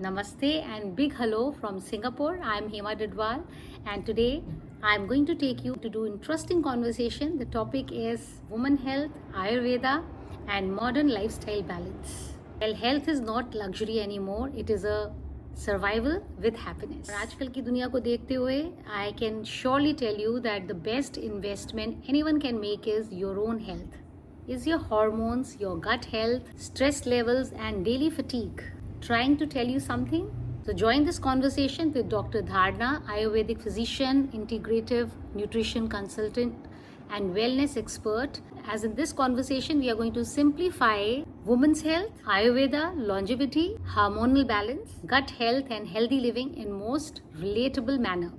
Namaste and big hello from Singapore. I'm Hema Dadhwal and today I'm going to take you to do interesting conversation. The topic is woman health, Ayurveda and modern lifestyle balance. Well, health is not luxury anymore. It is a survival with happiness. और आजकल की दुनिया को देखते हुए I can surely tell you that the best investment anyone can make is your own health. Is your hormones, your gut health, stress levels, and daily fatigue trying to tell you something? So, join this conversation with Dr. Dharna, Ayurvedic physician, integrative nutrition consultant, and wellness expert. As in this conversation, we are going to simplify women's health, Ayurveda, longevity, hormonal balance, gut health, and healthy living in most relatable manner.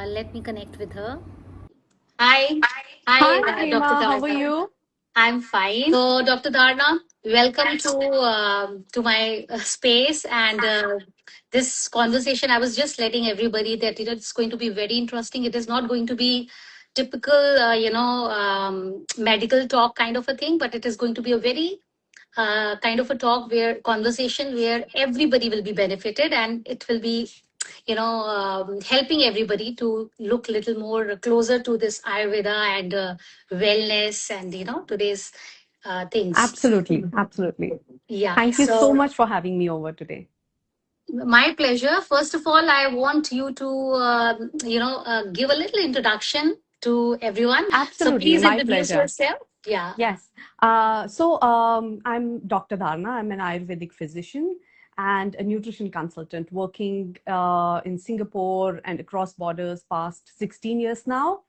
Let me connect with her. Hi. Hi, Hi, Dr. Hema. How are Dharna. you? I'm fine. So, Dr. Dharna, welcome to my space and this conversation. I was just letting everybody that it's going to be very interesting. It is not going to be typical, medical talk kind of a thing, but it is going to be a very kind of a talk where conversation where everybody will be benefited and it will be helping everybody to look a little more closer to this ayurveda and wellness and today's things. Absolutely. Absolutely. Yeah, Thank you so so much for having me over today. my pleasure. First of all, I want you to give a little introduction to everyone, so Absolutely. please My introduce pleasure. yourself. Yeah. Yes. I'm Dr. Dharna. I'm an Ayurvedic physician and a nutrition consultant working in Singapore and across borders past 16 years now.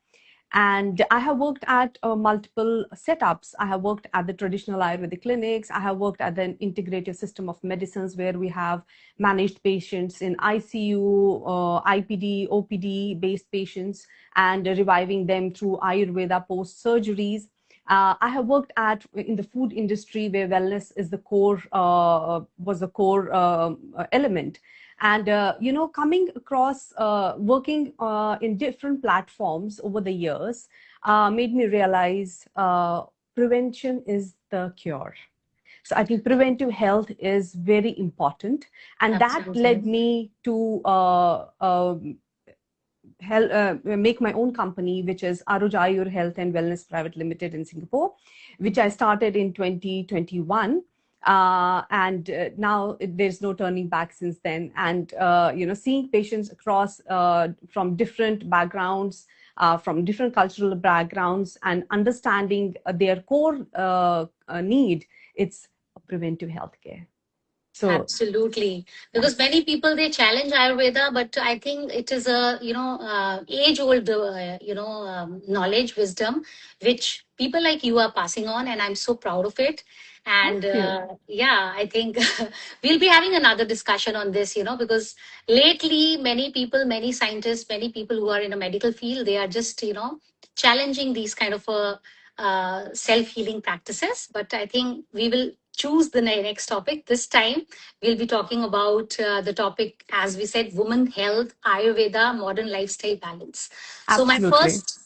And I have worked at multiple setups. I have worked at the traditional Ayurvedic clinics. I have worked at the integrative system of medicines where we have managed patients in ICU, IPD, OPD based patients and reviving them through Ayurveda post surgeries. I have worked at in the food industry where wellness is the core was the core element, and coming across working in different platforms over the years made me realize prevention is the cure. So I think preventive health is very important, and that led Absolutely. me to make my own company, which is Aruj Ayur Health and Wellness Private Limited in Singapore, which I started in 2021. And now there's no turning back since then. And, seeing patients across from different backgrounds, from different cultural backgrounds and understanding their core need, it's preventive healthcare. So Absolutely, because many people they challenge Ayurveda, but I think it is a age-old knowledge, wisdom, which people like you are passing on, and I'm so proud of it. And thank you. yeah, I think we'll be having another discussion on this, because lately many people, many scientists, many people who are in a medical field, they are just challenging these kind of self-healing practices. But I think we will choose the next topic. This time, we'll be talking about the topic, as we said, women health, Ayurveda, modern lifestyle balance. So, my Absolutely. first,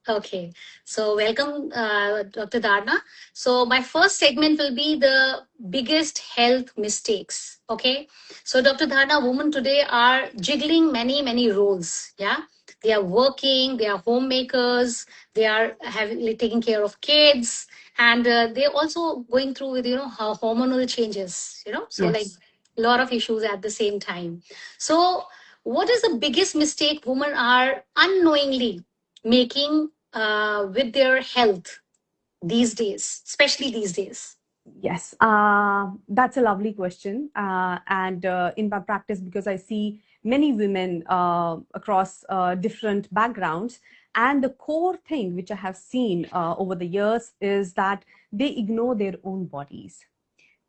okay, so welcome, Dr. Dharna. So, my first segment will be the biggest health mistakes. Okay, so Dr. Dharna, women today are jiggling many, many roles. Yeah, they are working, they are homemakers, they are taking care of kids, and they're also going through with hormonal changes. So like Yes. a lot of issues at the same time. So, what is the biggest mistake women are unknowingly making with their health these days, especially these days? Yes, that's a lovely question. And in my practice, because I see many women across different backgrounds, and the core thing which I have seen over the years is that they ignore their own bodies.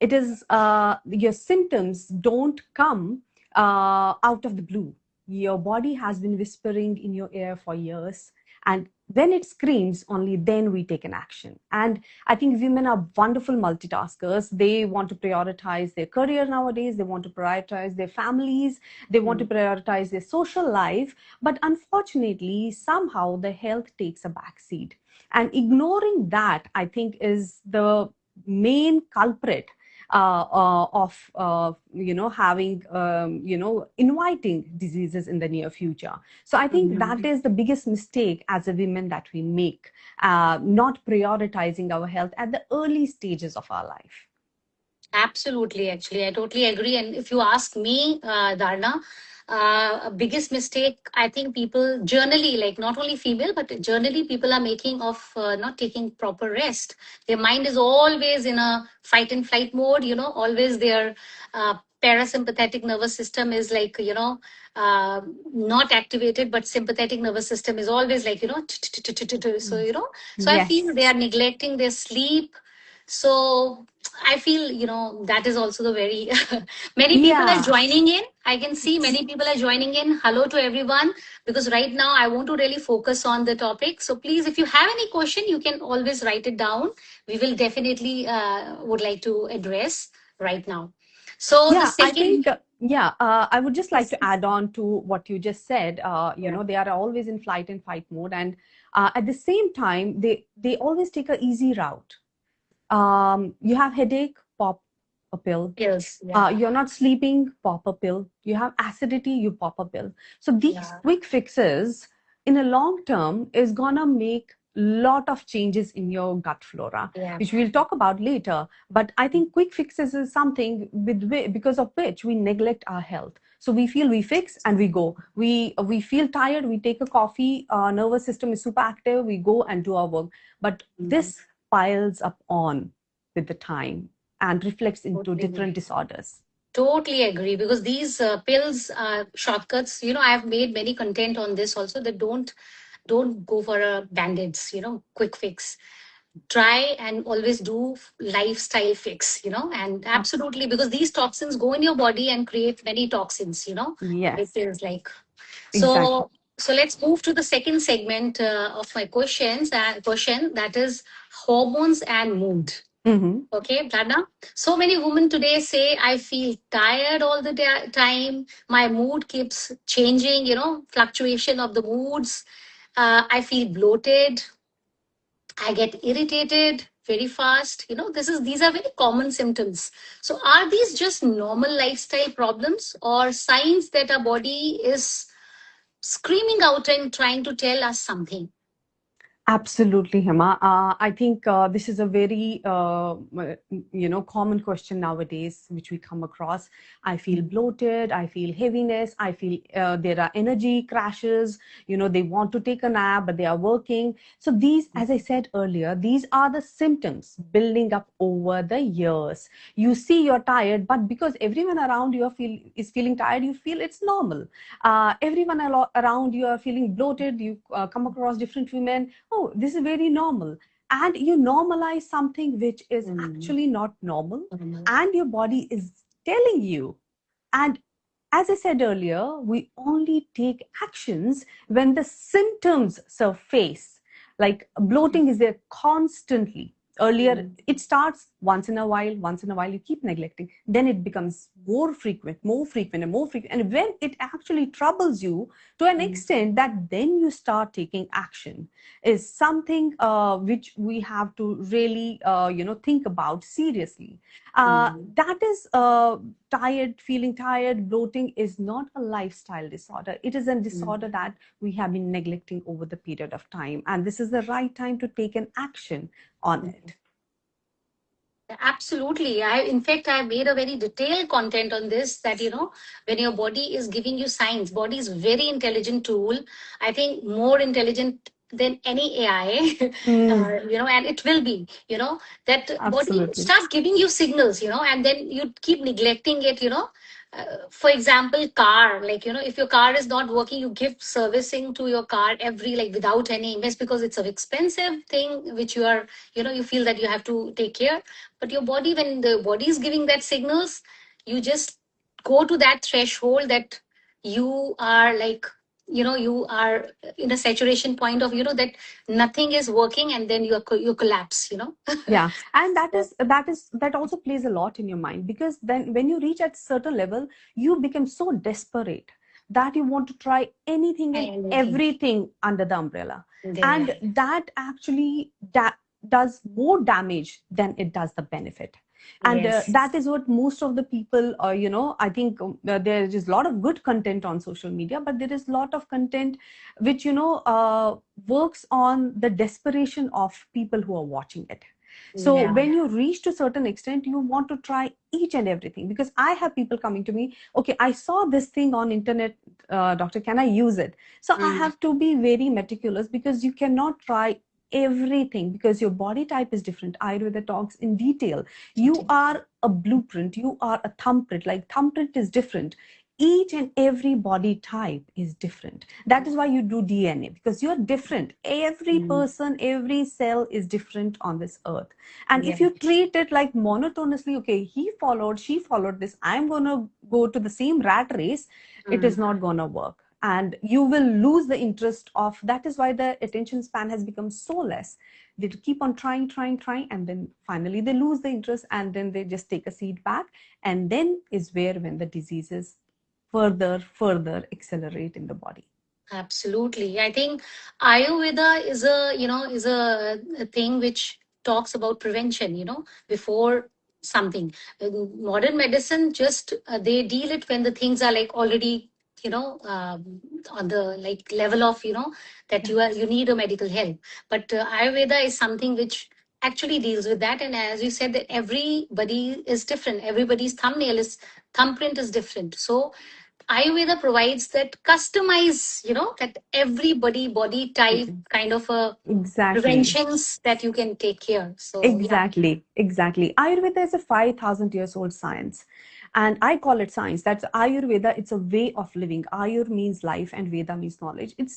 It is your symptoms don't come out of the blue. Your body has been whispering in your ear for years, and when it screams, only then we take an action. And I think women are wonderful multitaskers. They want to prioritize their career nowadays, they want to prioritize their families, they want to prioritize their social life, but unfortunately somehow the health takes a backseat, and ignoring that, I think, is the main culprit having, inviting diseases in the near future. So I think that is the biggest mistake as a women that we make, not prioritizing our health at the early stages of our life. Absolutely, actually, I totally agree. And if you ask me, Dharna, biggest mistake I think people generally, like not only female, but generally people are making of not taking proper rest. Their mind is always in a fight and flight mode. Always their parasympathetic nervous system is like not activated, but sympathetic nervous system is always like so so I feel Yes. they are neglecting their sleep. So I feel, that is also the very many people are Yeah. joining in. I can see many people are joining in. Hello to everyone, because right now I want to really focus on the topic. So please, if you have any question, you can always write it down. We will definitely would like to address right now. So the Yeah, I second, think, I would just like to add on to what you just said. yeah, They are always in flight and fight mode. And at the same time, they always take a easy route. You have headache, pop a pill. pills, yeah, You're not sleeping, pop a pill. You have acidity, you pop a pill. So these yeah, quick fixes in a long term is gonna make lot of changes in your gut flora, yeah. which we'll talk about later. But I think quick fixes is something because of which we neglect our health. So we feel we fix and we go. We feel tired, we take a coffee, our nervous system is super active, we go and do our work. But Mhm. this piles up on with the time and reflects into Totally. different disorders. Totally agree, because these pills shortcuts. I have made many content on this also. That don't go for a band-aids. Quick fix. Try and always do lifestyle fix. And absolutely, because these toxins go in your body and create many toxins. Which Yes, is like exactly. so. So let's move to the second segment of my questions. Question, that is hormones and mood. Hmm. Okay, Dharna. So many women today say, I feel tired all the time. My mood keeps changing, fluctuation of the moods. I feel bloated. I get irritated very fast. These are very common symptoms. So are these just normal lifestyle problems, or signs that our body is screaming out and trying to tell us something? Absolutely, Hema. I think this is a very, common question nowadays, which we come across. I feel bloated. I feel heaviness. I feel there are energy crashes. They want to take a nap, but they are working. So these, as I said earlier, these are the symptoms building up over the years. You see you're tired, but because everyone around you is feeling tired, you feel it's normal. Everyone around you are feeling bloated. You come across different women. Oh, this is very normal. And you normalize something which is Mm. actually not normal, Mm. and your body is telling you. And as I said earlier, we only take actions when the symptoms surface. Like bloating is there constantly. Earlier, Mm. it starts once in a while, you keep neglecting. Then it becomes more frequent, and more frequent. And when it actually troubles you to an Mm. extent that then you start taking action, is something which we have to really, think about seriously. Mm. That is feeling tired, bloating is not a lifestyle disorder. It is a Mm. disorder that we have been neglecting over the period of time. And this is the right time to take an action on Mm. it. Absolutely. In fact, I made a very detailed content on this, that, when your body is giving you signs, body is very intelligent tool. I think more intelligent than any AI, Mm, and it will be, that body absolutely. starts giving you signals, and then you keep neglecting it. For example, car, like, if your car is not working, you give servicing to your car every, like, without any mess, because it's an expensive thing which you are, you feel that you have to take care. But your body, when the body is giving that signals, you just go to that threshold that you are like, you are in a saturation point of, that nothing is working, and then you collapse. Yeah, and that also plays a lot in your mind, because then when you reach at certain level, you become so desperate that you want to try anything and Anything. everything under the umbrella, There. and that actually does more damage than it does the benefit. And Yes. that is what most of the people, I think there is a lot of good content on social media, but there is a lot of content which, works on the desperation of people who are watching it. So Yeah. when you reach to a certain extent, you want to try each and everything, because I have people coming to me, okay, I saw this thing on internet, doctor, can I use it? So I Mm. have to be very meticulous, because you cannot try everything, because your body type is different. Ayurveda talks in detail. You are a blueprint, you are a thumbprint. Like thumbprint is different, each and every body type is different. That is why you do DNA, because you're different. Every Mm. person, every cell is different on this earth. And if Yeah. you treat it like monotonously, okay, he followed, she followed this, I'm going to go to the same rat race, it is Mm. not going to work. And you will lose the interest of, that is why the attention span has become so less. They keep on trying, and then finally they lose the interest, and then they just take a seat back. And then is where when the diseases further accelerate in the body. Absolutely. I think Ayurveda is a thing which talks about prevention, before something. Modern medicine just they deal it when the things are like already, on the like level of, that Yeah. you need a medical help. But Ayurveda is something which actually deals with that. And as you said, that everybody is different. Everybody's thumbprint is different. So Ayurveda provides that customize, that everybody body type kind of a Exactly. preventions that you can take care. So yeah. Exactly. Ayurveda is a 5,000 years old science. And I call it science. That's Ayurveda. It's a way of living. Ayur means life and Veda means knowledge. It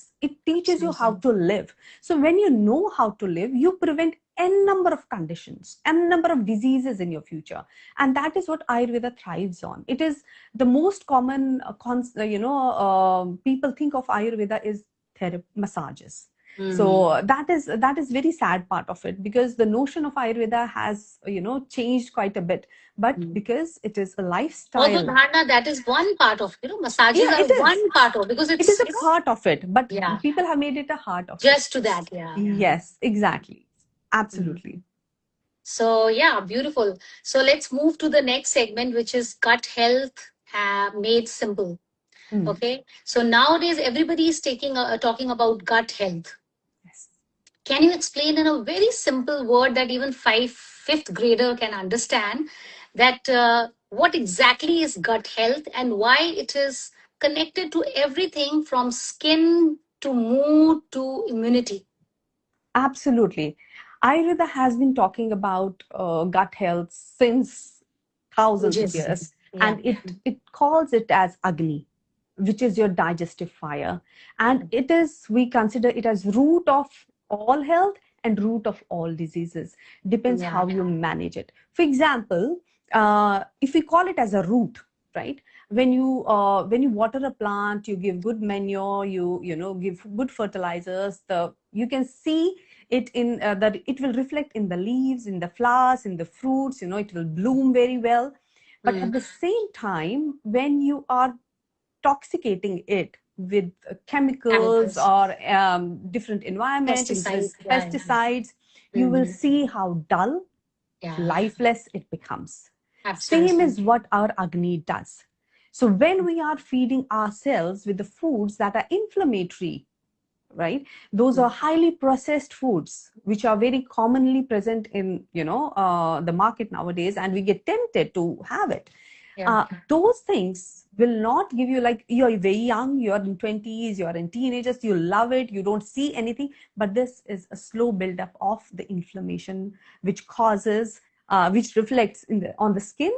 teaches you how Absolutely. to live. So when you know how to live, you prevent n number of conditions, n number of diseases in your future. And that is what Ayurveda thrives on. It is the most common, people think of Ayurveda is therapy, massages. Mm. So that is very sad part of it, because the notion of Ayurveda has changed quite a bit, but Mm. because it is a Although lifestyle. Dharna, that is one part of, massages Yeah, are one part of, because it is it's, a part of it, but yeah, people have made it a heart of it. just to that. Yeah. Yes, exactly, Mm. absolutely. So yeah, beautiful. So let's move to the next segment, which is gut health made simple. Mm, Okay. So nowadays everybody is talking about gut health. yes. Can you explain in a very simple word that even fifth grader can understand that what exactly is gut health and why it is connected to everything from skin to mood to immunity? Absolutely. Ayurveda has been talking about gut health since thousands of Yes. years, Yeah. and it calls it as Agni, which is your digestive fire. And it is, we consider it as root of all health and root of all diseases. Depends Yeah. how you manage it. For example, if we call it as a root, right? When you water a plant, you give good manure, you give good fertilizers. You can see it in that it will reflect in the leaves, in the flowers, in the fruits. It will bloom very well. But at Mm. the same time, when you are toxicating it with chemicals Chemicals, or different environment, pesticides. with Yeah. pesticides, you will Mhm. see how dull, Yeah. lifeless it becomes. Same Absolutely. is what our Agni does. So when we are feeding ourselves with the foods that are inflammatory, right, those are highly processed foods which are very commonly present in the market nowadays, and we get tempted to have it. Yeah. Those things will not give you, like, you're very young, you're in 20s, you're in teenagers, you love it, you don't see anything, but this is a slow buildup of the inflammation which causes which reflects on the skin.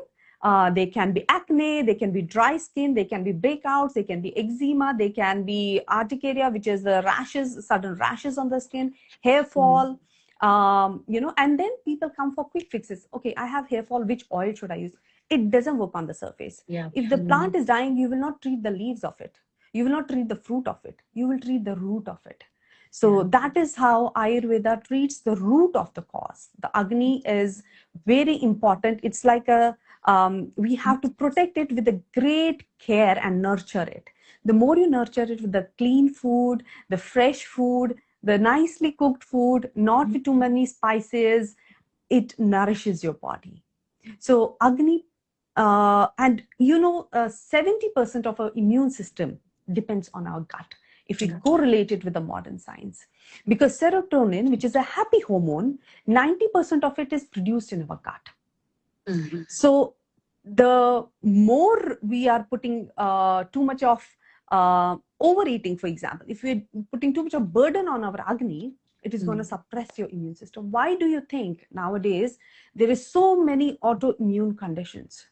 They can be acne, they can be dry skin, they can be breakouts, they can be eczema, they can be urticaria, which is the rashes, sudden rashes on the skin, hair Mm. fall. And then people come for quick fixes. Okay, I have hair fall, which oil should I use? It doesn't work on the surface. Yeah. If the plant is dying, you will not treat the leaves of it. You will not treat the fruit of it. You will treat the root of it. So Yeah. that is how Ayurveda treats the root of the cause. The Agni is very important. It's like we have to protect it with a great care and nurture it. The more you nurture it with the clean food, the fresh food, the nicely cooked food, not with too many spices, it nourishes your body. So Agni, and 70% of our immune system depends on our gut. If we correlate it with the modern science, because serotonin, which is a happy hormone, 90% of it is produced in our gut. So the more we are putting too much of overeating, for example, if we're putting too much of burden on our Agni, it is going to suppress your immune system. Why do you think nowadays there is so many autoimmune conditions?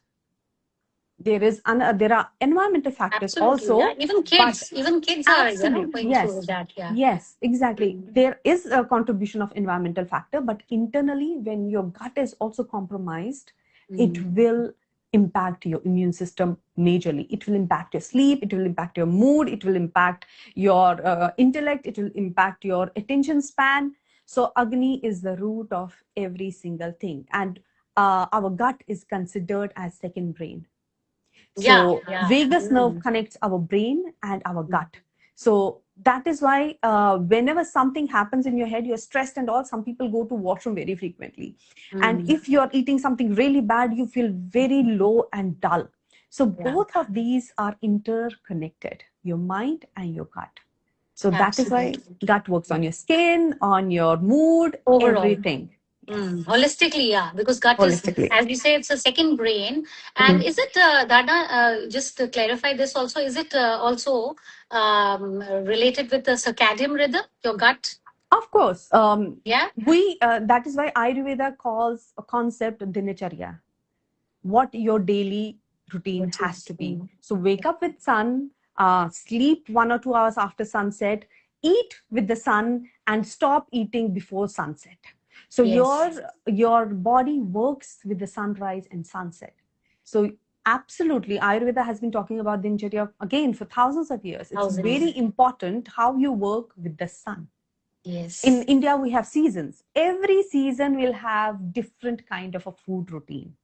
There are environmental factors also. Yeah. Even kids are going through that. Yeah. Yes, exactly. There is a contribution of environmental factor, but internally, when your gut is also compromised, it will impact your immune system majorly. It will impact your sleep, it will impact your mood, it will impact your intellect, it will impact your attention span. So Agni is the root of every single thing, and our gut is considered as second brain. So vagus nerve connects our brain and our gut. So that is why whenever something happens in your head, you're stressed and all, some people go to washroom very frequently. And if you're eating something really bad, you feel very low and dull. So both of these are interconnected, your mind and your gut. So that is why gut works on your skin, on your mood, everything. Holistically, yeah, because gut is, as we say, it's a second brain. And is it, Dharna, just to clarify this also, is it also related with the circadian rhythm, your gut? Of course. Yeah. That is why Ayurveda calls a concept dinacharya, what your daily routine has to be. So wake up with sun, sleep 1 or 2 hours after sunset, eat with the sun, and stop eating before sunset. So your body works with the sunrise and sunset. So absolutely, Ayurveda has been talking about dinacharya again for thousands of years. It's very important how you work with the sun. Yes. In India, we have seasons. Every season will have different kind of a food routine.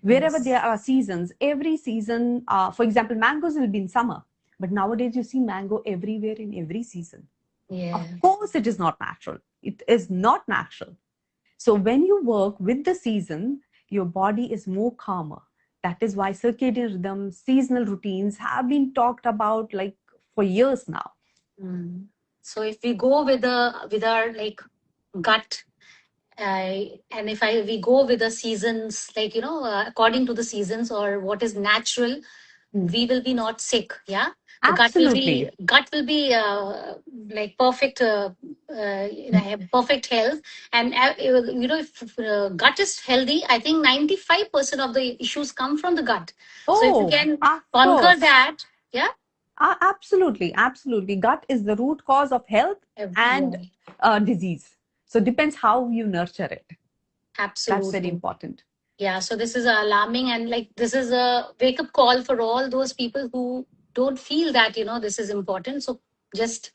Wherever there are seasons, every season, for example, mangoes will be in summer, but nowadays you see mango everywhere in every season. Of course, it is not natural. It is not natural. So when you work with the season, your body is more calmer. That is why circadian rhythms, seasonal routines have been talked about like for years now. So if we go with our like gut, and if we go with the seasons, like according to the seasons or what is natural, we will be not sick. Yeah. The Absolutely. gut will be like perfect, have perfect health. And if gut is healthy, I think 95% of the issues come from the gut. So if you can conquer that, yeah. Absolutely, absolutely. Gut is the root cause of health and disease. So it depends how you nurture it. Absolutely. That's very important. Yeah, so this is alarming, and like this is a wake up call for all those people who don't feel that this is important. So just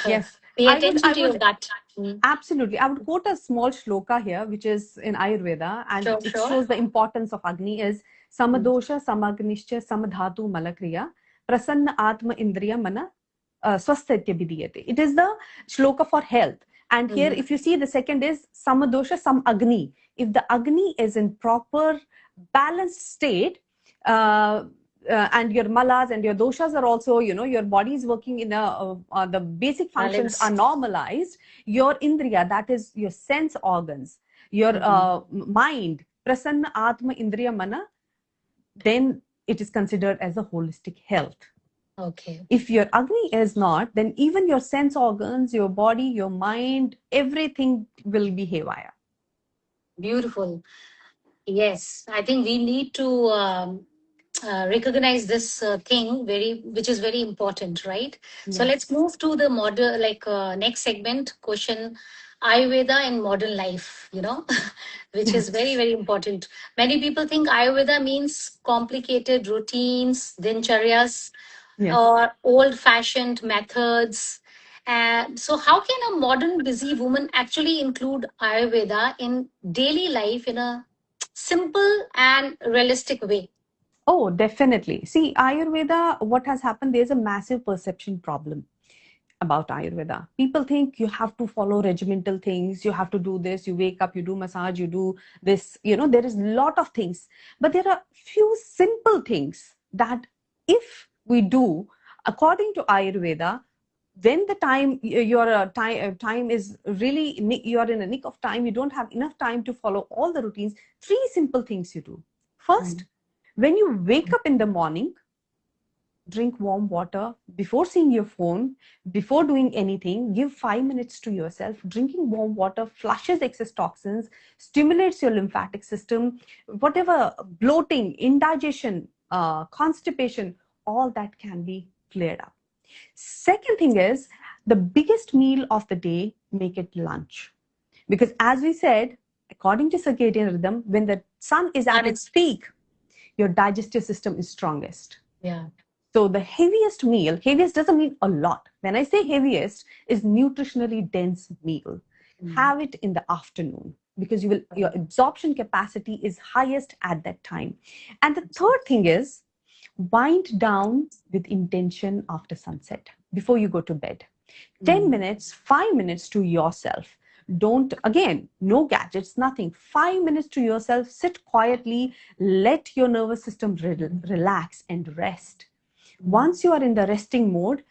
pay attention to your gut. Absolutely. I would quote a small shloka here, which is in Ayurveda, and it shows the importance of Agni is Samadosha, Samagnischa, Samadhatu, Malakriya, Prasanna Atma Indriya Mana, Swasthatya Vidiyate. It is the shloka for health. And here, if you see, the second is Samadosha, Sam Agni. If the Agni is in proper balanced state, and your malas and your doshas are also, your body is working in the basic functions are normalized. Your indriya, that is your sense organs, your mind, prasanna atma indriya mana, then it is considered as a holistic health. Okay. If your Agni is not, then even your sense organs, your body, your mind, everything will be haywire. Beautiful. Yes, I think we need to recognize this thing which is very important, right? Yes. So let's move to the modern, next segment question, Ayurveda and modern life, which is very, very important. Many people think Ayurveda means complicated routines, dincharyas, or old-fashioned methods. So how can a modern busy woman actually include Ayurveda in daily life in a simple and realistic way? Oh, definitely. See, Ayurveda, what has happened, there's a massive perception problem. about Ayurveda. People think you have to follow regimental things, you have to do this, you wake up, you do massage, you do this, there is a lot of things. But there are few simple things that if we do according to Ayurveda, when the time is really, you're in a nick of time, you don't have enough time to follow all the routines. Three simple things you do. First, when you wake up in the morning, drink warm water before seeing your phone, before doing anything. Give 5 minutes to yourself. Drinking warm water flushes excess toxins, stimulates your lymphatic system. Whatever bloating, indigestion, constipation, all that can be cleared up. Second thing is, the biggest meal of the day, make it lunch. Because as we said, according to circadian rhythm, when the sun is at its peak, your digestive system is strongest. Yeah. So the heaviest meal, heaviest doesn't mean a lot. When I say heaviest, is nutritionally dense meal. Have it in the afternoon, because your absorption capacity is highest at that time. And the third thing is, wind down with intention after sunset, before you go to bed. 10 minutes, 5 minutes to yourself. Don't, again, no gadgets, nothing. 5 minutes to yourself, sit quietly, let your nervous system relax and rest. Once you are in the resting mode,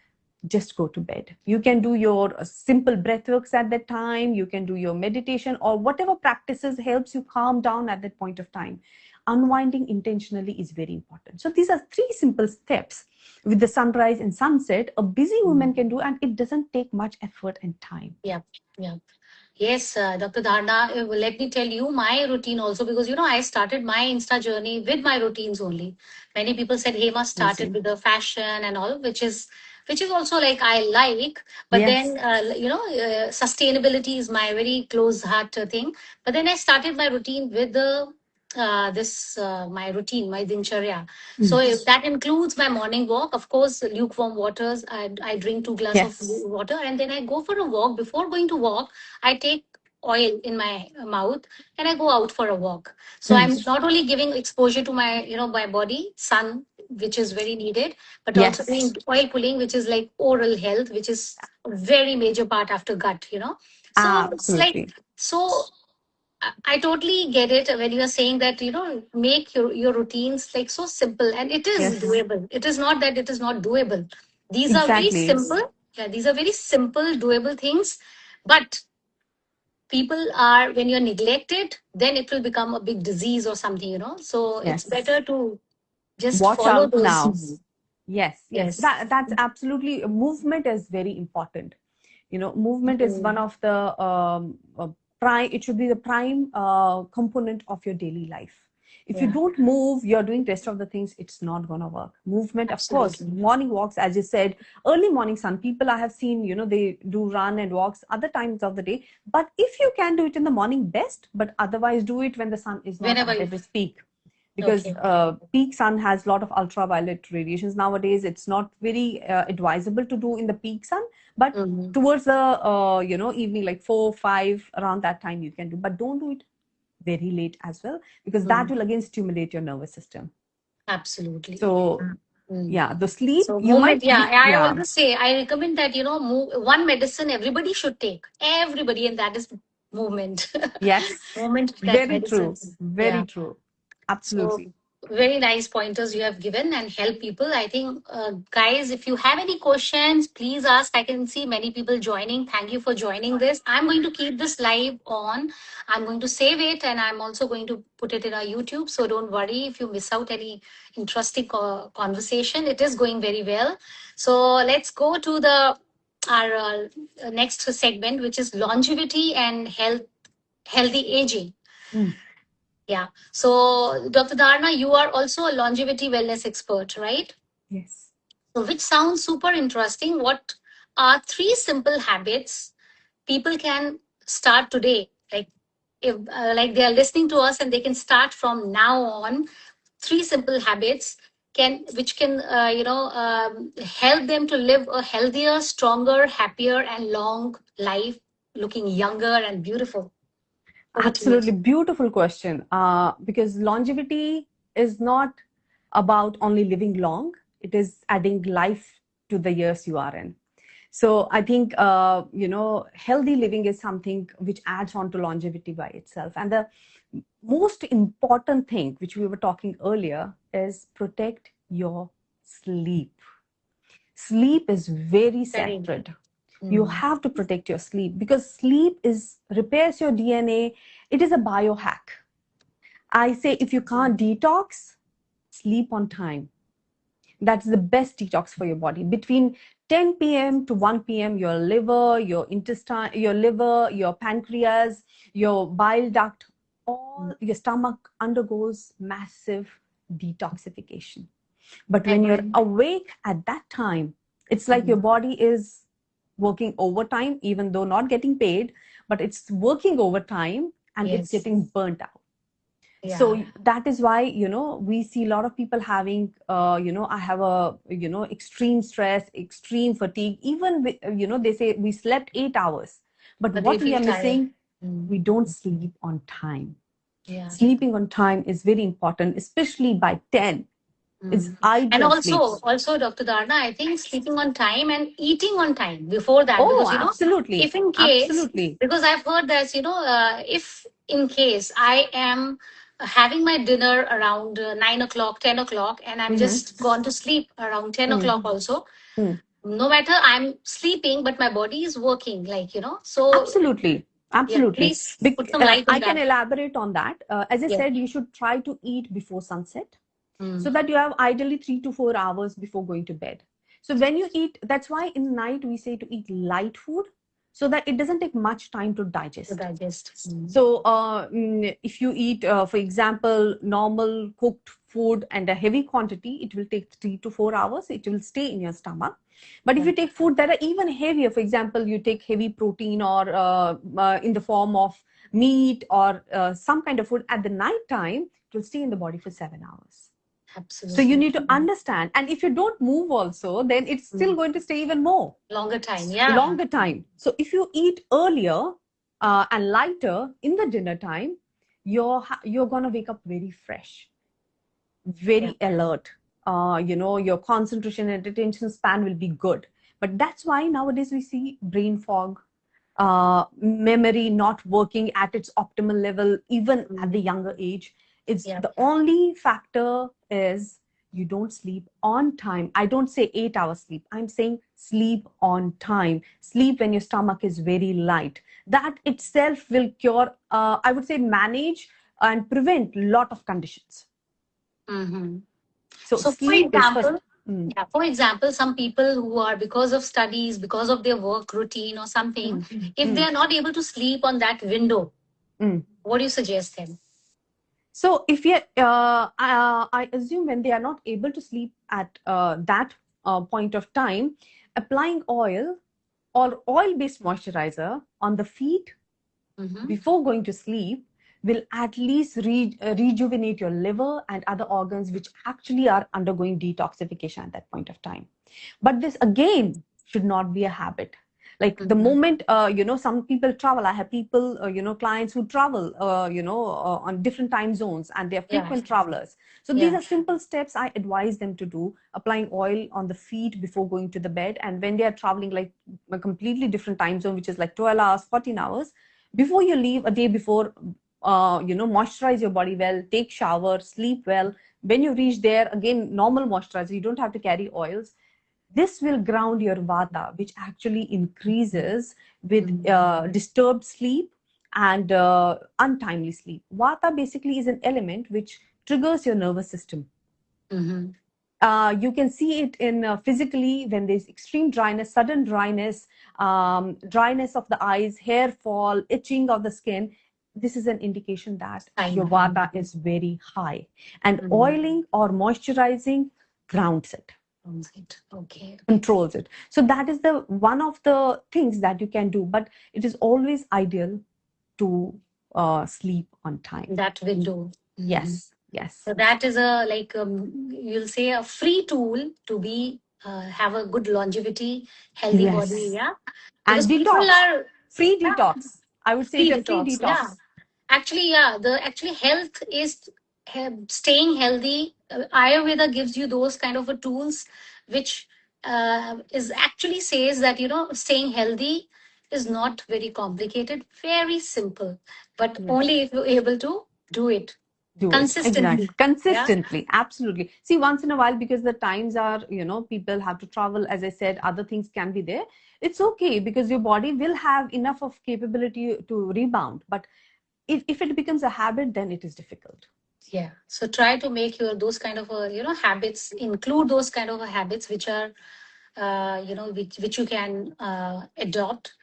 just go to bed. You can do your simple breath works at that time. You can do your meditation or whatever practices helps you calm down at that point of time. Unwinding intentionally is very important. So these are three simple steps with the sunrise and sunset a busy woman can do, and it doesn't take much effort and time. Yeah. Yes, Dr. Dharna, let me tell you my routine also, because I started my Insta journey with my routines only. Many people said Hema started with the fashion and all, which is also like I like, but Yes. then sustainability is my very close heart thing. But then I started my routine with the my routine, my dincharya. So if that includes my morning walk, of course, lukewarm waters. I drink 2 glasses of water, and then I go for a walk. Before going to walk, I take oil in my mouth and I go out for a walk. So I'm not only giving exposure to my, my body, sun, which is very needed, but also doing oil pulling, which is like oral health, which is a very major part after gut. So it's like, so I totally get it when you are saying that, make your routines like so simple, and it is doable. It is not that it is not doable. These are very simple. Yeah, these are very simple, doable things. But people are, when you're neglected, then it will become a big disease or something. So it's better to just watch follow out those. now. Yes. That's absolutely, movement is very important. Movement is one of the prime, it should be the prime component of your daily life. If you don't move, you're doing rest of the things, it's not going to work. Movement, of course, morning walks, as you said, early morning sun. People I have seen, they do run and walks other times of the day. But if you can do it in the morning, best. But otherwise, do it when the sun is not at its peak. Because peak sun has a lot of ultraviolet radiations nowadays. It's not very advisable to do in the peak sun, but towards the evening, like 4, 5, around that time you can do. But don't do it very late as well, because that will again stimulate your nervous system. Absolutely. So the sleep. So movement, I always say, I recommend that, one medicine everybody should take. Everybody, and that is movement. Yes. Movement, very true. Very true. Absolutely. So, very nice pointers you have given and help people. I think, guys, if you have any questions, please ask. I can see many people joining. Thank you for joining this. I'm going to keep this live on. I'm going to save it, and I'm also going to put it in our YouTube. So don't worry if you miss out any interesting conversation. It is going very well. So let's go to our next segment, which is longevity and healthy aging. Yeah. So, Dr. Dharna, you are also a longevity wellness expert, right? Yes. So, which sounds super interesting. What are 3 simple habits people can start today? Like, if like they are listening to us and they can start from now on, 3 simple habits which can help them to live a healthier, stronger, happier, and long life, looking younger and beautiful. Absolutely beautiful question. Because longevity is not about only living long, it is adding life to the years you are in. So I think, healthy living is something which adds on to longevity by itself. And the most important thing, which we were talking earlier, is protect your sleep. Sleep is very Very. sacred. You Mm. have to protect your sleep because sleep is repairs your DNA. It is a biohack. I say if you can't detox, sleep on time. That's the best detox for your body. Between 10 p.m. to 1 p.m., your liver, your intestine, your liver, your pancreas, your bile duct, all your stomach undergoes massive detoxification. But when you're Agree. awake at that time, it's like your Mm. body is working overtime, even though not getting paid, but it's working overtime and it's Yes. getting burnt out. Yeah. So that is why, we see a lot of people having, I have a, extreme stress, extreme fatigue. Even, they say we slept 8 hours. But But they what we feel are tired. missing, Mm. we don't sleep on time. Yeah. Sleeping on time is very important, especially by 10. It's Mm. And ideal sleep. also, Dr. Darna, I think sleeping on time and eating on time before that, Oh, because absolutely. if in case, Absolutely. because I've heard that if in case I am having my dinner around 9 o'clock, 10 o'clock, and I'm Mm-hmm. just gone to sleep around 10 o'clock also, Mm. no matter I'm sleeping, but my body is working, so Absolutely. yeah, Absolutely. please put some light I on can that. elaborate on that. As I Yeah. said, you should try to eat before sunset so Mm. that you have ideally 3 to 4 hours before going to bed. So when you eat, that's why in night we say to eat light food so that it doesn't take much time to To digest. digest. Mm. So, if you eat, for example, normal cooked food and a heavy quantity, it will take 3 to 4 hours. It will stay in your stomach. But if Yeah. you take food that are even heavier, for example, you take heavy protein or in the form of meat or some kind of food at the night time, it will stay in the body for 7 hours. So you Absolutely. need to understand. And if you don't move also, then it's still Mm. going to stay even more Longer time. Yeah. longer time. So if you eat earlier and lighter in the dinner time, you're gonna wake up very fresh, Yeah. very alert. Your concentration and attention span will be good. But that's why nowadays we see brain fog, memory not working at its optimal level, even at the Mm. younger age. It's Yeah. the only factor is you don't sleep on time. I don't say 8 hours sleep. I'm saying sleep on time. Sleep when your stomach is very light. That itself will cure, I would say, manage and prevent a lot of conditions. Mm-hmm. So So, for sleep is example, first. Mm, yeah, for example, some people who are because of studies, because of their work routine or something, mm, if they mm, are not able to sleep on that window, mm. what do you suggest them? So if you, I assume when they are not able to sleep at that point of time, applying oil or oil-based moisturizer on the feet Mm-hmm. before going to sleep will at least rejuvenate your liver and other organs which actually are undergoing detoxification at that point of time. But this again should not be a habit. Like the Mm-hmm. moment, some people travel. I have people, clients who travel, on different time zones and they're Yeah. frequent travelers. So these Yeah. are simple steps I advise them to do, applying oil on the feet before going to the bed. And when they are traveling like a completely different time zone, which is like 12 hours, 14 hours, before you leave a day before, moisturize your body well, take shower, sleep well. When you reach there, again, normal moisturizer, you don't have to carry oils. This will ground your vata, which actually increases with Mm-hmm. disturbed sleep and untimely sleep. Vata basically is an element which triggers your nervous system. Mm-hmm. You can see it in physically when there's extreme dryness, sudden dryness, dryness of the eyes, hair fall, itching of the skin. This is an indication that your Fine. vata is very high. And Mm-hmm. oiling or moisturizing grounds it, Okay. controls it. So that is the one of the things that you can do. But it is always ideal to sleep on time. That window. Mm-hmm. Yes, yes, So that is a you'll say a free tool to be have a good longevity, healthy body. yes. Yeah, because And people detox, are free yeah, detox. I would say free it's a free detox. Yeah, detox. actually, yeah, the actually health is staying healthy. Ayurveda gives you those kind of a tools which is actually says that staying healthy is not very complicated, very simple, but Yes. only if you're able to do it Do it. Exactly. consistently. Yeah. Consistently. Absolutely. See, once in a while, because the times are, people have to travel, as I said, other things can be there. It's okay because your body will have enough of capability to rebound. But if it becomes a habit, then it is difficult. Yeah. So try to make your those kind of habits, include those kind of habits which are which you can adopt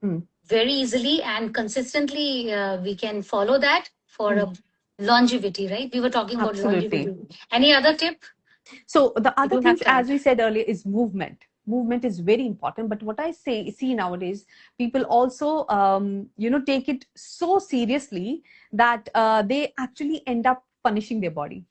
Mm. very easily and consistently. We can follow that for Mm. a longevity, right? We were talking about Absolutely. longevity. Any other tip So the if other you have things, time? as we said earlier, is movement. Movement is very important. But what I see nowadays, people also, take it so seriously that they actually end up punishing their body.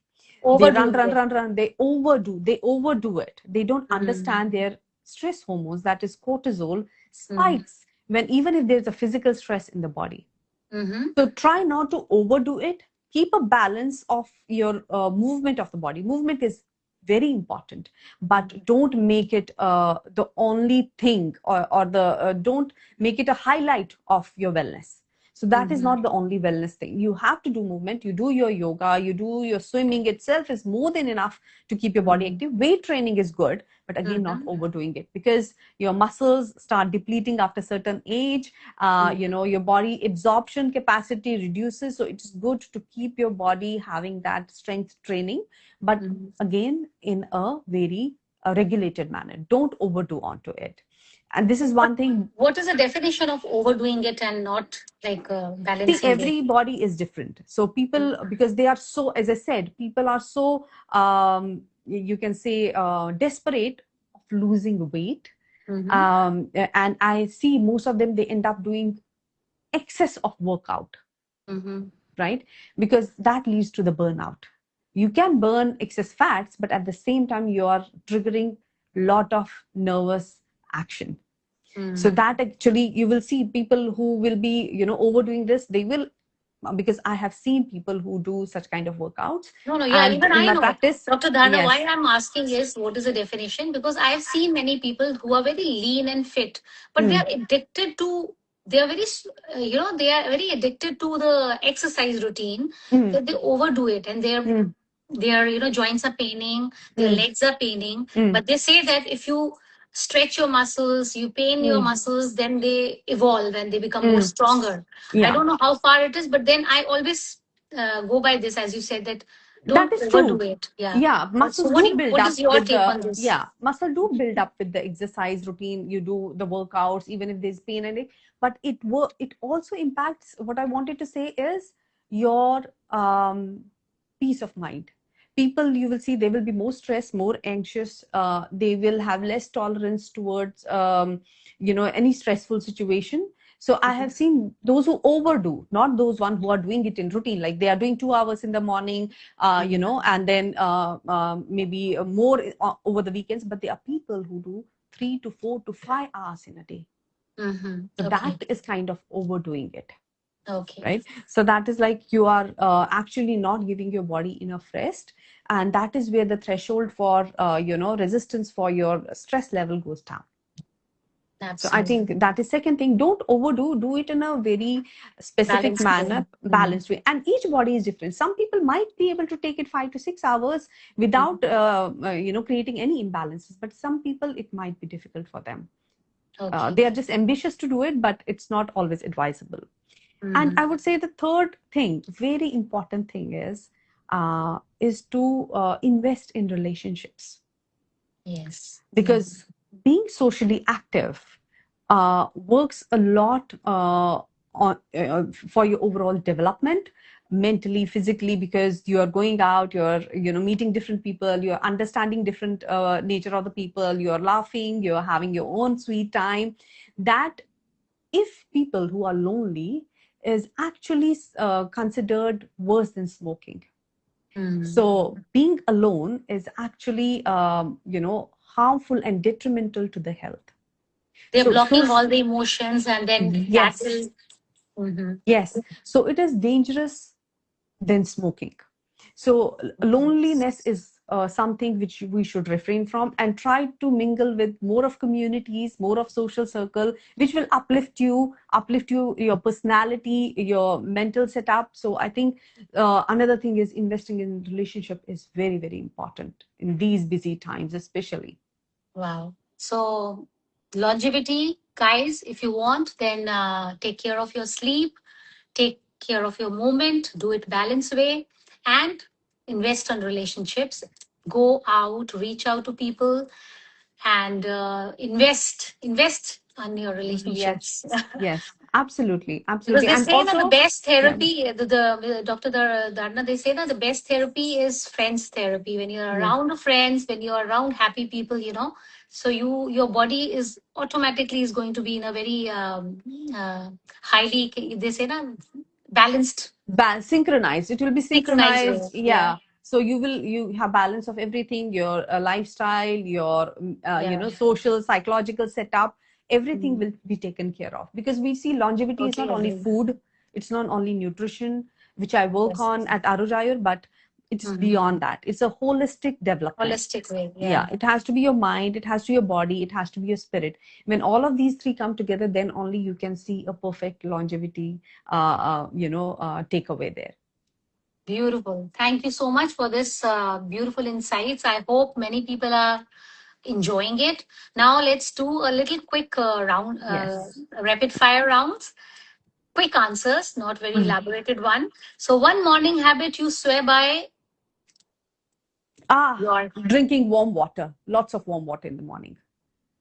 They run, Overdoing run, it. run, run. They overdo it. They don't understand their stress hormones, that is cortisol, Mm-hmm. spikes when even if there's a physical stress in the body. Mm-hmm. So try not to overdo it. Keep a balance of your movement of the body. Movement is very important, but don't make it the only thing, or the don't make it a highlight of your wellness. So that is Mm-hmm. not the only wellness thing. You have to do movement. You do your yoga, you do your swimming itself is more than enough to keep your body active. Weight training is good, but again, not Mm-hmm. overdoing it because your muscles start depleting after a certain age. Your body absorption capacity reduces, so it's good to keep your body having that strength training, but Mm-hmm. again in a very regulated manner. Don't overdo onto it. And this is What one thing. what is the definition of overdoing it and not like See, balancing it? every body is different. So people, because they are so, as I said, people are so, you can say, desperate of losing weight. Mm-hmm. And I see most of them, they end up doing excess of workout, Mm-hmm. right? Because that leads to the burnout. You can burn excess fats, but at the same time, you are triggering a lot of nervous action. So Mm-hmm. that actually, you will see people who will be, overdoing this. They will, because I have seen people who do such kind of workouts. No, no, yeah, And even in I my know. practice, Dr. Dharna, why yes. I'm asking is what is the definition? Because I've seen many people who are very lean and fit, but they Mm, are addicted to, they are very, they are very addicted to the exercise routine mm, that they overdo it and mm, their, joints are paining, their mm, legs are paining. mm, But they say that if you stretch your muscles, you pain your mm, muscles, then they evolve and they become more mm. stronger. I Yeah, don't know how far it is, but then I always go by this, as you said, that that don't is overdo true. it. Yeah. Yeah, So muscles do build what up is your with take the, on this? yeah, muscle do build up with the exercise routine. You do the workouts, even if there's pain in it, but it also impacts. What I wanted to say is your peace of mind. People, you will see, they will be more stressed, more anxious. They will have less tolerance towards, any stressful situation. So I have seen those who overdo, not those one who are doing it in routine, like they are doing 2 hours in the morning, and then maybe more over the weekends. But there are people who do 3 to 4 to 5 hours in a day. Mm-hmm. So Okay. that is kind of overdoing it, Okay. right? So that is like you are actually not giving your body enough rest, and that is where the threshold for resistance for your stress level goes down. So I Absolutely. think that is second thing. Don't overdo. Do it in a very specific Balanced way. manner, Mm-hmm. balanced way. And each body is different. Some people might be able to take it 5 to 6 hours Mm-hmm. without, creating any imbalances. But some people, it might be difficult for them. Okay. They are just ambitious to do it, but it's not always advisable. And Mm-hmm. I would say the third thing, very important thing is to invest in relationships, Yes. Yeah. because being socially active works a lot for your overall development, mentally, physically, because you are going out, you're meeting different people, you're understanding different nature of the people, you're laughing, you're having your own sweet time. That, if people who are lonely, is actually considered worse than smoking. Mm. So being alone is actually, harmful and detrimental to the health. They're So blocking social, all the emotions and then that yes, will. Mm-hmm. yes. So it is dangerous than smoking. So loneliness is something which we should refrain from, and try to mingle with more of communities, more of social circle, which will uplift you, your personality, your mental setup. So I think another thing is investing in relationship is very, very important in these busy times, especially. Wow. So, longevity, guys, if you want, then take care of your sleep, take care of your movement, do it balanced way, and invest on relationships. Go out, reach out to people, and invest on your Yes, relationships. yes, absolutely, Because absolutely. they And say that the also, best yeah, therapy, the Dr. Dharna, they say that the best therapy is friends therapy. When you're yes, around friends, when you're around happy people, so your body is automatically is going to be in a very uh, highly, they say that, balanced, synchronized. It will be synchronized way. synchronized. Yeah, Yeah. So you have balance of everything, your lifestyle, your yeah, social, psychological setup. Everything mm, will be taken care of, because we see longevity is totally not only agree. food, it's not only nutrition, which I work Yes. on at Arujayur, but it's Mm-hmm. beyond that. It's a holistic development. Holistic way. Yeah, Yeah. it has to be your mind, it has to be your body, it has to be your spirit. When all of these three come together, then only you can see a perfect longevity takeaway there. Beautiful. Thank you so much for this beautiful insights. I hope many people are enjoying it. Now let's do a little quick round, Yes. rapid fire rounds. Quick answers, not very Mm. elaborated one. So one morning habit you swear by. Ah, Your drinking warm water, lots of warm water in the morning.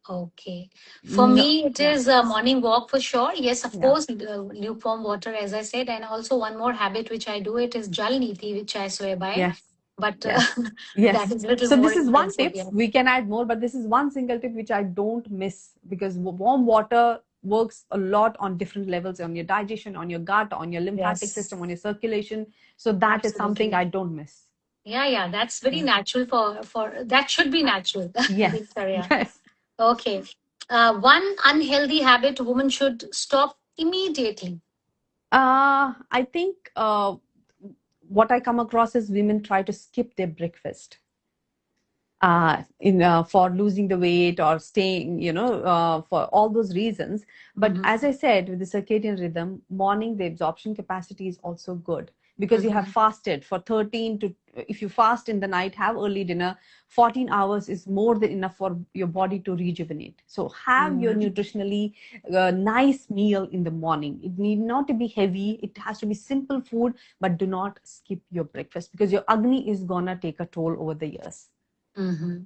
Okay. For No, me, it yeah, is a morning walk for sure. Yes, of yeah, course, lukewarm water, as I said. And also one more habit which I do, it is Jal Niti, which I swear by. yes, But yes, that yes. is a little So more this is one intensive. tip. Yeah. We can add more, but this is one single tip which I don't miss, because warm water works a lot on different levels, on your digestion, on your gut, on your lymphatic Yes, system, on your circulation. So that is something absolutely. I don't miss. Yeah, yeah, that's very Yeah. natural for that should be natural. Yes, This area. yes. Okay. One unhealthy habit women should stop immediately. I think what I come across is women try to skip their breakfast in for losing the weight or staying, for all those reasons. But Mm-hmm. as I said, with the circadian rhythm, morning the absorption capacity is also good, because you have Mm-hmm. fasted for 13 to, if you fast in the night, have early dinner, 14 hours is more than enough for your body to rejuvenate. So have your Mm-hmm. nutritionally nice meal in the morning. It need not to be heavy, it has to be simple food, but do not skip your breakfast, because your agni is gonna take a toll over the years. Mm-hmm.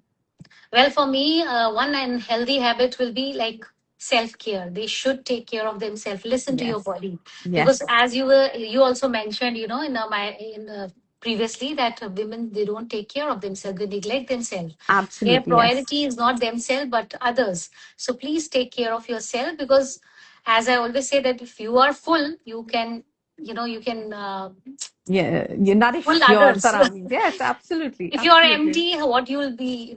Well, for me, one unhealthy habit will be like self care. They should take care of themselves. Listen to your Yes. body, because Yes, as you also mentioned, previously that women, they don't take care of themselves. They neglect themselves. Their absolutely. Yes, priority is not themselves but others. So please take care of yourself, because, as I always say, that if you are full, you can yeah, you full nourish your others. surroundings. Yes, absolutely, If you're absolutely. empty, what you will be,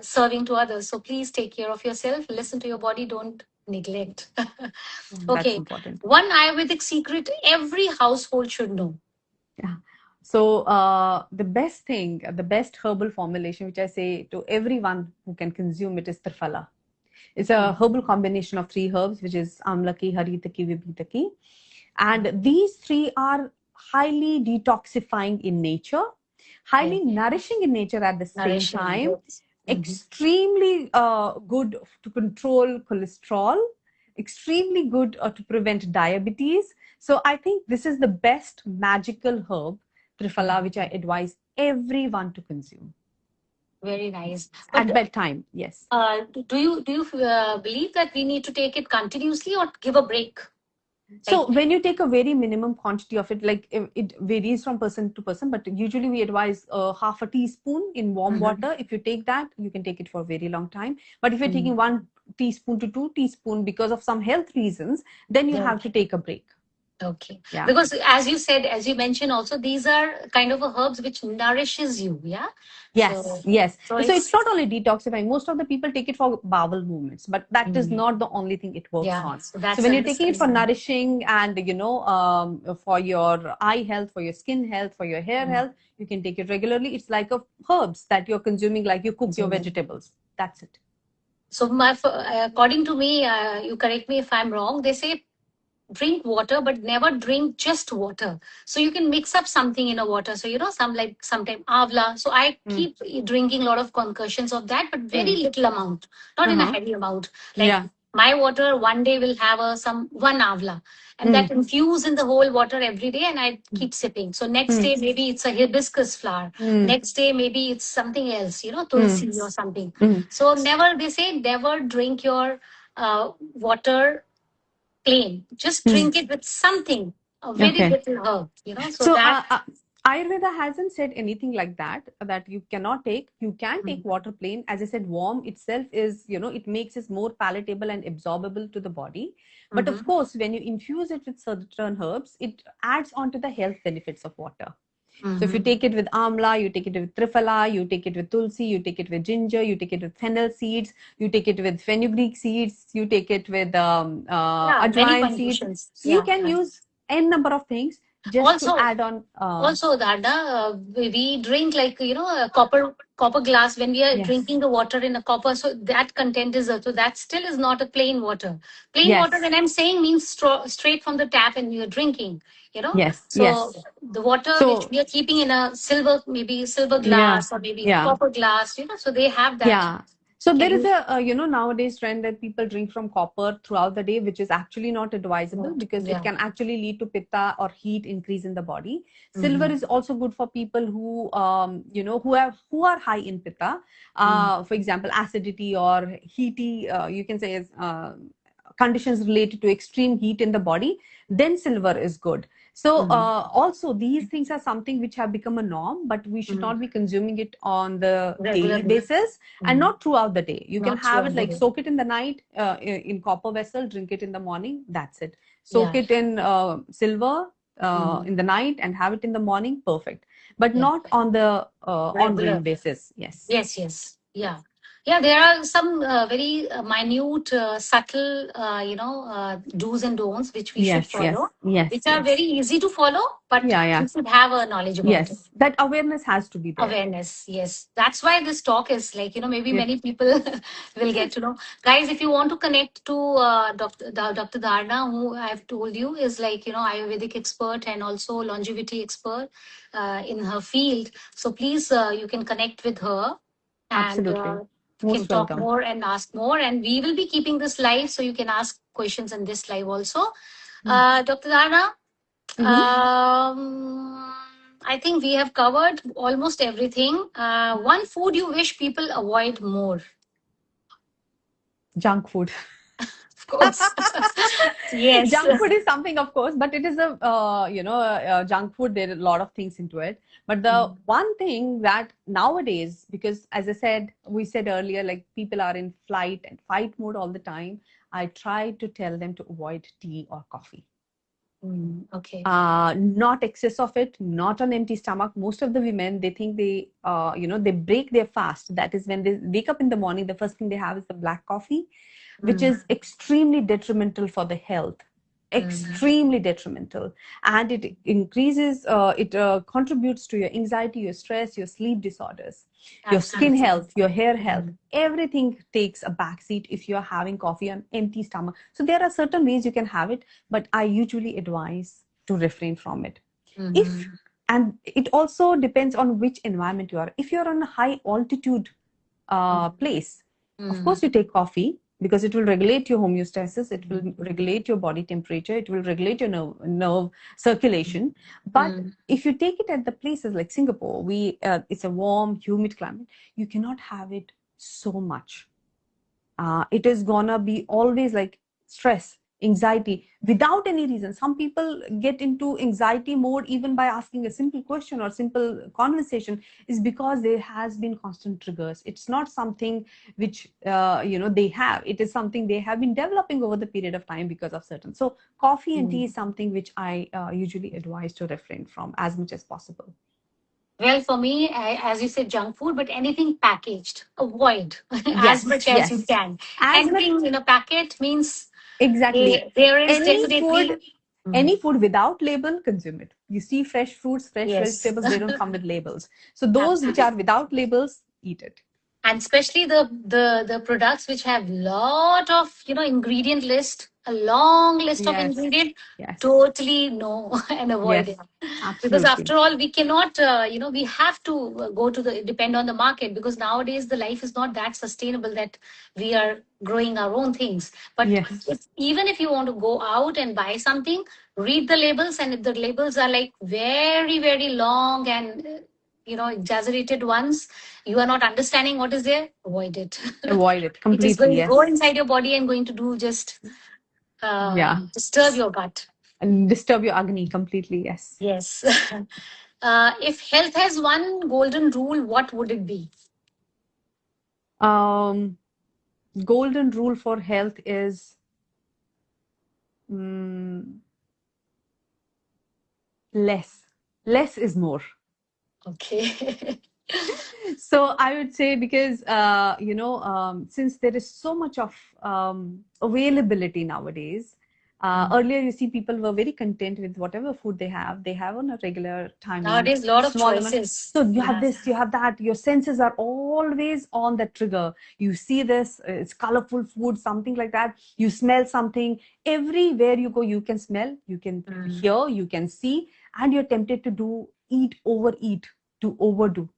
serving to others. So please take care of yourself, listen to your body, don't neglect. That's Okay. important. One Ayurvedic secret every household should know. Yeah. So the best thing, the best herbal formulation, which I say to everyone who can consume it, is Triphala. It's a Mhm. herbal combination of three herbs, which is Amlaki, Haritaki, Vibhitaki. And these three are highly detoxifying in nature, Yeah. highly nourishing in nature at the same Nourishing, time, yes. Mhm. extremely good to control cholesterol, extremely good to prevent diabetes. So I think this is the best magical herb, Triphala, which I Mhm. advise everyone to consume Very nice. But at bedtime. Yes. do you believe that we need to take it continuously or give a break? So Like, when you take a very minimum quantity of it, like it varies from person to person, but usually we advise half a teaspoon in warm Mhm. water. If you take that, you can take it for a very long time. But if you're taking Mhm. 1 teaspoon to 2 teaspoon because of some health reasons, then you Yeah. have to take a break. Okay. Yeah. Because as you said, as you mentioned also, these are kind of a herbs which nourishes you. Yeah. Yes, So, yes. so So it's it's, not only detoxifying. Most of the people take it for bowel movements, but that is mm, not the only thing it works yeah. on. So So that's when you're taking it for understandable. nourishing and, for your eye health, for your skin health, for your hair Mm. health, you can take it regularly. It's like a herbs that you're consuming, like you cook your Consuming. vegetables. That's it. So according to me, you correct me if I'm wrong. They say drink water, but never drink just water. So you can mix up something in a water. So some like sometime avla. So I Mm, keep drinking a lot of concussions of that, but very mm, little amount, not in a uh-huh. heavy amount. Like Yeah. my water, one day will have some one avla, and that Mm, infuse in the whole water every day, and I mm, keep sipping. So next mm, day maybe it's a hibiscus flower. mm, Next day maybe it's something else, mm, tulsi or something. mm. So never, they say never drink your water plain. Just Mm. drink it with something, a very Okay. little herb, so So, that. Ayurveda hasn't said anything like that, that you cannot take. You can take Mm, water plain. As I said, warm itself is, it makes it more palatable and absorbable to the body. But of mhm, course, when you infuse it with certain herbs, it adds on to the health benefits of water. So if you mhm. take it with amla, you take it with triphala, you take it with tulsi, you take it with ginger, you take it with fennel seeds, you take it with fenugreek seeds, you take it with Yeah, many ajwain seeds. conditions. So you Yeah. can use n number of things just to Also, add on. also Dharna, we drink like a copper glass when we are Yes, drinking the water in a copper. So that content is also, that still is not a plain water. Plain water, yes, when I'm saying, means straight from the tap and you're drinking. yes, So yes. the water which So we are keeping in a silver, maybe silver yeah, glass or maybe yeah. copper glass. So they have that. Yeah. So there Can is you? a, nowadays trend that people drink from copper throughout the day, which is actually not advisable What? because it Yeah. can actually lead to pitta or heat increase in the body. Silver Mm-hmm. is also good for people who, who are high in pitta. Mm-hmm. For example, acidity or heaty, you can say, conditions related to extreme heat in the body. Then silver is good. So Mm-hmm. also these things are something which have become a norm, but we should Mm-hmm. not be consuming it on the daily Regularly. basis and Mm-hmm. not throughout the day. You can Not have it throughout the like day. soak it in the night in copper vessel, drink it in the morning. That's it. Soak Yeah. it in silver Mm-hmm. in the night and have it in the morning. Perfect, but Yeah. not on the ongoing Regular. basis. Yes. Yes, yes. Yeah. Yeah, there are some very minute, subtle, do's and don'ts which we should Yes. follow, Yes. Yes. which are very Yes. easy to follow, but Yeah. we Yeah. should have a knowledge about it. Yes. That awareness has to be there. Awareness, yes. That's why this talk is like, maybe Yeah. many people will get to know. Guys, if you want to connect to Dr. Dharna, who I've told you is like, Ayurvedic expert and also longevity expert in her field. So please, you can connect with her and Absolutely. can Most talk welcome. more and ask more. And we will be keeping this live, so you can ask questions in this live also. Mm. Dr. Dharna, Mhm. I think we have covered almost everything. One food you wish people avoid more, Junk food. of course. Yes. Junk food is something, of course, but it is junk food. There are a lot of things into it. But the one thing that nowadays, because as I said, we said earlier, like people are in flight and fight mode all the time. I try to tell them to avoid tea or coffee. Okay. Not excess of it, not on empty stomach. Most of the women, they think they break their fast. That is when they wake up in the morning, the first thing they have is the black coffee, which Mm, is extremely detrimental for the health. mm, Extremely detrimental. And it increases, it contributes to your anxiety, your stress, your sleep disorders, your skin absolutely. health, your hair health. Mm, Everything takes a backseat if you're having coffee on empty stomach. So there are certain ways you can have it, but I usually advise to refrain from it. If mhm, and it also depends on which environment you are. If you're on a high altitude place, of mm, course you take coffee because it will regulate your homeostasis, it will mm, regulate your body temperature, it will regulate your nerve circulation. But mm, if you take it at the places like Singapore, it's a warm, humid climate, you cannot have it so much. It is gonna be always like stress. anxiety without any reason. Some people get into anxiety mode even by asking a simple question or simple conversation, is because there has been constant triggers. It's not something which they have. It is something they have been developing over the period of time because of certain. So coffee and tea is something which I usually advise to refrain from as much as possible. Well, for me, as you said, junk food, but anything packaged, avoid as Yes, much as you yes. can. As much, Anything in a packet means exactly. there is Any food, definitely. any Mm, food without label, consume it. You see fresh fruits, fresh yes, vegetables, they don't come with labels. So those which absolutely. are without labels, eat it. And especially the products which have lot of ingredient list, a long list of Yes, ingredient, yes, totally no and avoid yes, it, because absolutely. after all we cannot we have to go to the depend on the market, because nowadays the life is not that sustainable that we are growing our own things. But Yes, even if you want to go out and buy something, read the labels, and if the labels are like very very long and exaggerated ones, you are not understanding what is there, avoid it. avoid it It is completely. going to go Yes, inside your body and going to do just yeah, disturb your gut. and disturb your agni completely. Yes. Yes. If health has one golden rule, what would it be? Um, Golden rule for health is mm, less. Less is more. Okay. So I would say, because since there is so much of availability nowadays. Earlier, you see, people were very content with whatever food they have. They have on a regular timing, Nowadays, lot of small amount. choices. So you have Yeah. this, you have that. Your senses are always on the trigger. You see this, it's colorful food, something like that. You smell something. Everywhere you go, you can smell, you can Mm, hear, you can see, and you're tempted to overeat, to overdo.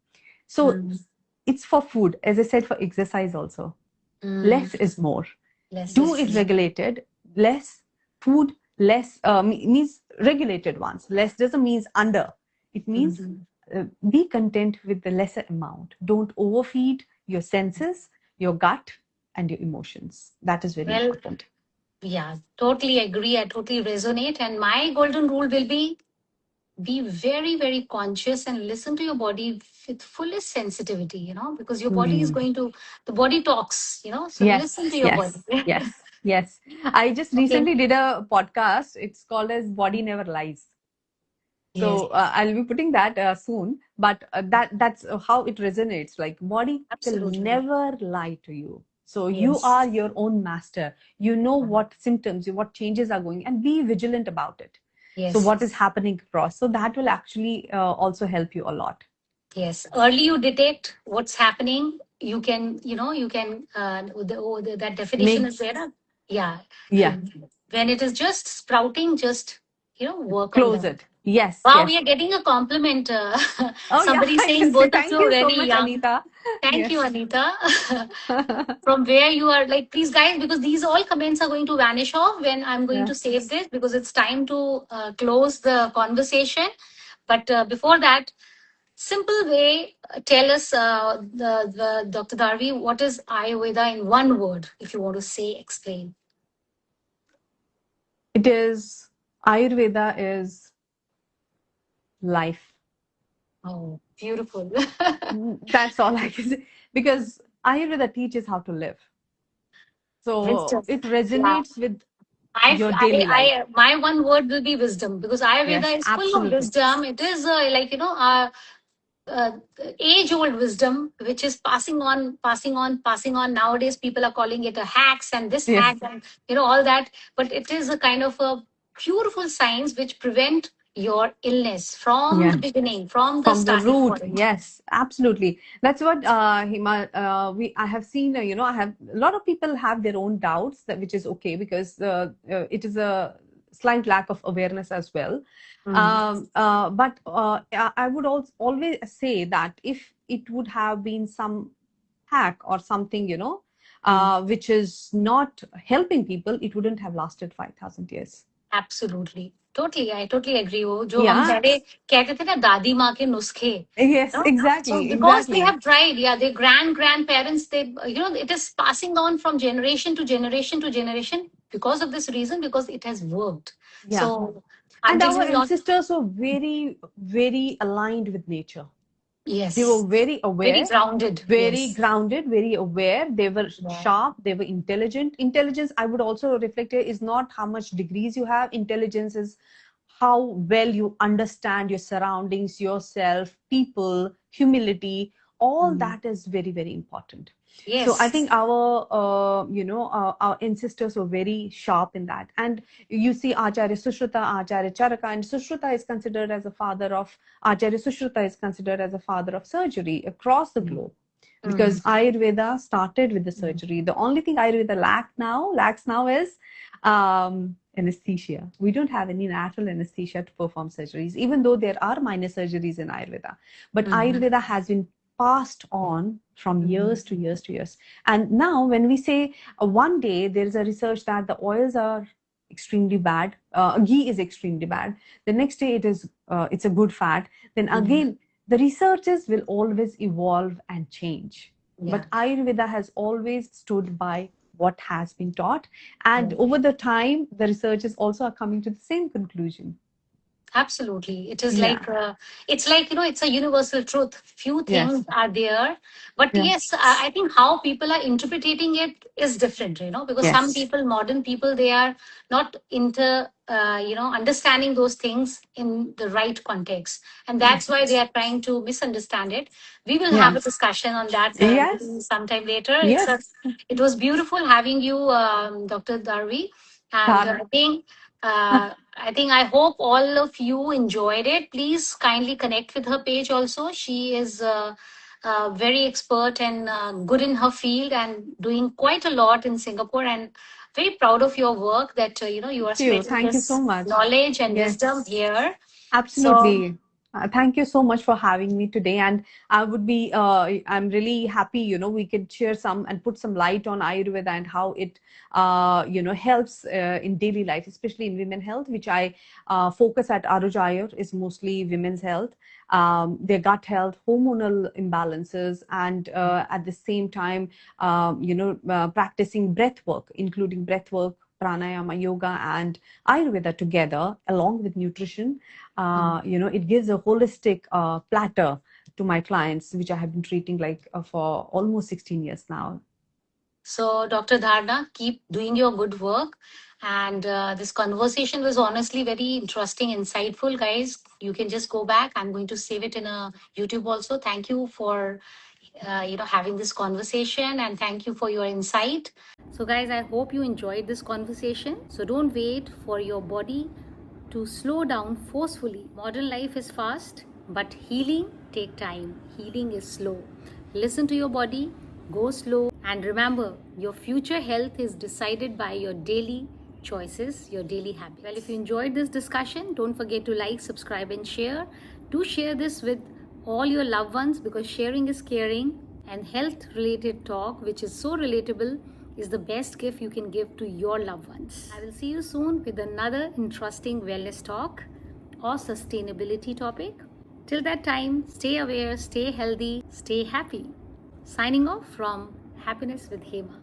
So mm, it's for food, as I said, for exercise also. mm. Less is more. Less Do is it more. regulated. Less food, less means regulated ones. Less doesn't mean under. It means Mhm. be content with the lesser amount. Don't overfeed your senses, your gut, and your emotions. That is very Well, important. yeah, totally agree. I totally resonate. And my golden rule will be very very conscious and listen to your body with fullest sensitivity, because your body is Mm. going to, the body talks, so listen to Yes, your body. yes, yes, yes. I just Okay. recently did a podcast. It's called as Body Never Lies. Yes, So I'll be putting that soon. But that's how it resonates. Like, body will absolutely. never lie to you. So you are Yes. your own master. You know what symptoms, what changes are going, and be vigilant about it. So Yes. what is happening across? So that will actually also help you a lot. Yes. Early you detect what's happening, you can, you can, that definition Make is there. Yeah. Yeah, When it is just sprouting, just, work on close that. it. Yes, Wow, we yes. are getting a compliment. Oh yeah, Somebody saying yes. both of you Thank are you so very much, young. Anita. Thank you, Yes. Anita. From where you are, like, please, guys, because these all comments are going to vanish off when I'm going Yeah. to save this, because it's time to close the conversation. But before that, simple way, tell us, the Dr. Darvi, what is Ayurveda in one word, if you want to say, explain. It is, Ayurveda is life. Oh, beautiful. That's all I can say. Because Ayurveda teaches how to live. So Wisdom. it Yeah. resonates with your daily life. My one word will be wisdom, because Yes, Ayurveda is full of absolutely. wisdom. It is like uh, age-old wisdom, which is passing on, passing on, passing on. Nowadays, people are calling it a hacks and this hack Yes. and all that. But it is a kind of a beautiful science which prevent your illness from the Yeah. beginning, from the From the starting root. point. Yes, absolutely. That's what Hima, I have seen, I have a lot of people have their own doubts, that which is okay, because it is a slight lack of awareness as well. Mm, But I would also always say that if it would have been some hack or something, mm. which is not helping people, it wouldn't have lasted 5,000 years. Absolutely. Totally, I totally agree. वो जो हम Yeah. पहले कहते थे ना दादी माँ के नुस्खे, Yes, so exactly, because they exactly. have tried, yeah, their grandparents, they, it is passing on from generation to generation to generation. because of this reason, because it has worked. Yeah. So And until our you not, ancestors were very, very aligned with nature. They were yes, very very aware, grounded. very Yes. grounded, very aware. They were Yeah. sharp, they were intelligent. Intelligence, I would also reflect here, is not how much degrees you have. Intelligence is how well you understand your surroundings, yourself, people, humility. All that is very, very important. So I Yes. think our ancestors were very sharp in that. And you see Acharya Sushruta, Acharya Charaka, and Sushruta is considered as a father of Acharya Sushruta is considered as a father of surgery across the globe, because Ayurveda started with the surgery. The only thing Ayurveda lacks now is anesthesia. We don't have any natural anesthesia to perform surgeries, even though there are minor surgeries in Ayurveda. But Ayurveda has been passed on from years to years to years. And now when we say one day, there is a research that the oils are extremely bad, ghee is extremely bad. The next day it's a good fat. Then again, the researches will always evolve and change. Yeah. But Ayurveda has always stood by what has been taught. And over the time, the researchers also are coming to the same conclusion. Absolutely. It is Yeah. like, it's like, it's a universal truth. Few Yes. things are there. But Yeah. yes, I think how people are interpreting it is different, because some Yes. people, modern people, they are not understanding those things in the right context. And that's why they are trying to misunderstand it. We will have a discussion on that Yes. sometime later. Yes. It was beautiful having you, Dr. Darvi. And Dharna. I hope all of you enjoyed it. Please kindly connect with her page also. She is very expert and good in her field and doing quite a lot in Singapore, and very proud of your work that you are spreading Thank you so this much. knowledge and Yes. wisdom here. Absolutely. Thank you so much for having me today. And I'm really happy, we could share some and put some light on Ayurveda and how it, helps in daily life, especially in women health, which I focus at Aruj Ayur is mostly women's health, their gut health, hormonal imbalances, and at the same time, practicing breath work, including breath work, pranayama, yoga, and Ayurveda together, along with nutrition. It gives a holistic platter to my clients, which I have been treating for almost 16 years now. So, Dr. Dharna, keep doing your good work. And this conversation was honestly very interesting, insightful, guys. You can just go back. I'm going to save it in a YouTube also. Thank you for having this conversation, and thank you for your insight. So, guys, I hope you enjoyed this conversation. So, don't wait for your body to slow down forcefully. Modern life is fast, but healing take time. Healing is slow. Listen to your body, go slow, and remember, your future health is decided by your daily choices, your daily habits. Well, if you enjoyed this discussion, don't forget to like, subscribe, and share. Do share this with all your loved ones, because sharing is caring, and health related talk, which is so relatable, is the best gift you can give to your loved ones. I will see you soon with another interesting wellness talk or sustainability topic. Till that time, stay aware, stay healthy, stay happy. Signing off from Happiness with Hema.